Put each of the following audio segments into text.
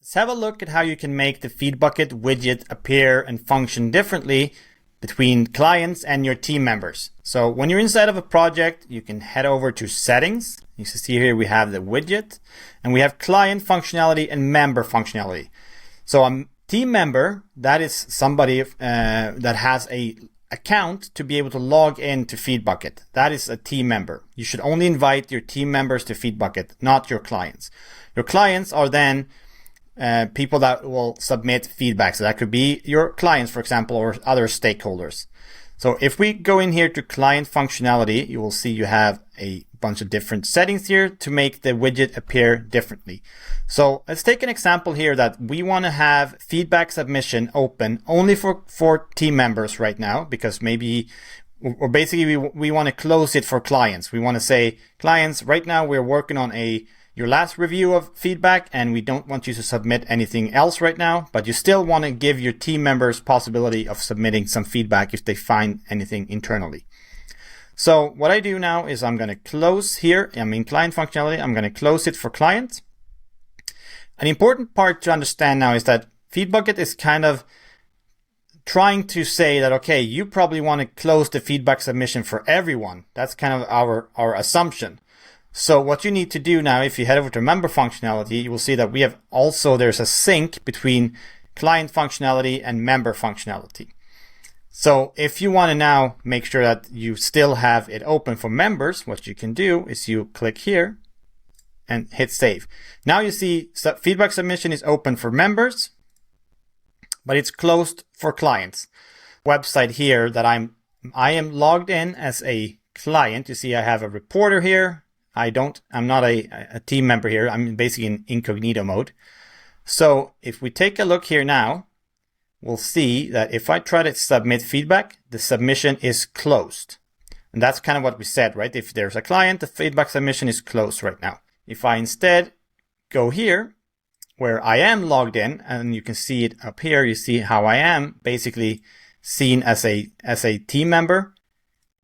Let's have a look at how you can make the Feedbucket widget appear and function differently between clients and your team members. So when you're inside of a project, you can head over to settings. You can see here we have the widget and we have client functionality and member functionality. So a team member, that is somebody that has a account to be able to log in to Feedbucket. That is a team member. You should only invite your team members to Feedbucket, not your clients. Your clients are then people that will submit feedback. So that could be your clients, for example, or other stakeholders. So if we go in here to client functionality, you will see you have a bunch of different settings here to make the widget appear differently. So let's take an example here that we want to have feedback submission open only for team members right now, because maybe, or basically we want to close it for clients. We want to say, clients, right now we're working on your last review of feedback and we don't want you to submit anything else right now, but you still want to give your team members possibility of submitting some feedback if they find anything internally. So what I do now is I'm going to close here. I'm in client functionality. I'm going to close it for client. An important part to understand now is that Feedbucket is kind of trying to say that, okay, you probably want to close the feedback submission for everyone. That's kind of our assumption. So what you need to do now, if you head over to member functionality, you will see that we have also, there's a sync between client functionality and member functionality. So if you want to now make sure that you still have it open for members, what you can do is you click here and hit save. Now you see feedback submission is open for members, but it's closed for clients. Website here that I am logged in as a client. You see I have a reporter here. I'm not a team member here. I'm basically in incognito mode. So if we take a look here now, we'll see that if I try to submit feedback, the submission is closed. And that's kind of what we said, right? If there's a client, the feedback submission is closed right now. If I instead go here, where I am logged in, and you can see it up here, you see how I am basically seen as a team member.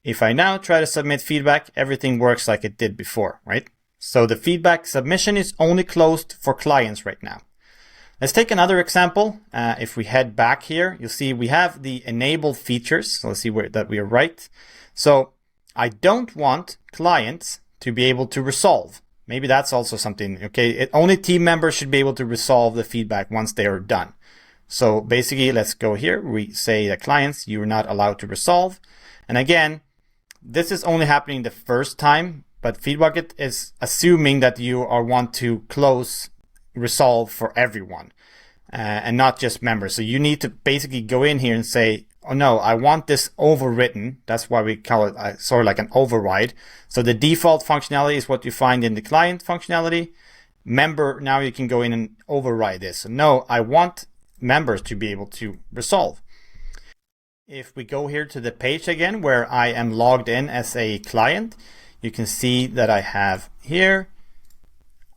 If I now try to submit feedback, everything works like it did before, right? So the feedback submission is only closed for clients right now. Let's take another example. If we head back here, you'll see we have the enabled features. So let's see that we are right. So I don't want clients to be able to resolve. Maybe that's also something, okay? Only team members should be able to resolve the feedback once they are done. So basically, let's go here. We say that clients, you are not allowed to resolve. And again, this is only happening the first time, but Feedbucket is assuming that you want to resolve for everyone and not just members. So you need to basically go in here and say, oh no, I want this overwritten. That's why we call it sort of like an override. So the default functionality is what you find in the client functionality. Member, now you can go in and override this. So no, I want members to be able to resolve. If we go here to the page again where I am logged in as a client, you can see that I have here,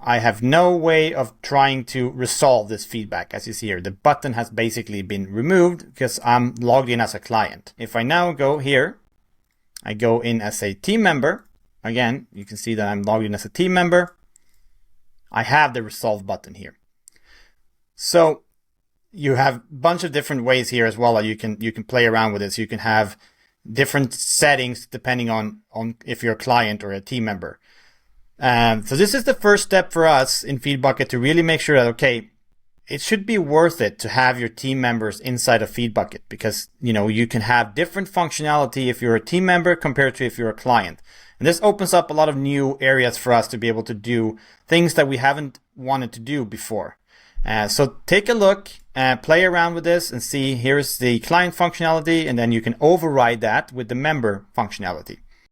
I have no way of trying to resolve this feedback. As you see here, the button has basically been removed because I'm logged in as a client. If I now go here, I go in as a team member. Again, you can see that I'm logged in as a team member. I have the resolve button here. So you have a bunch of different ways here as well that you can play around with this. You can have different settings depending on if you're a client or a team member. So this is the first step for us in Feedbucket to really make sure that, okay, it should be worth it to have your team members inside of Feedbucket because, you can have different functionality if you're a team member compared to if you're a client. And this opens up a lot of new areas for us to be able to do things that we haven't wanted to do before. So take a look, play around with this and see, here's the client functionality, and then you can override that with the member functionality.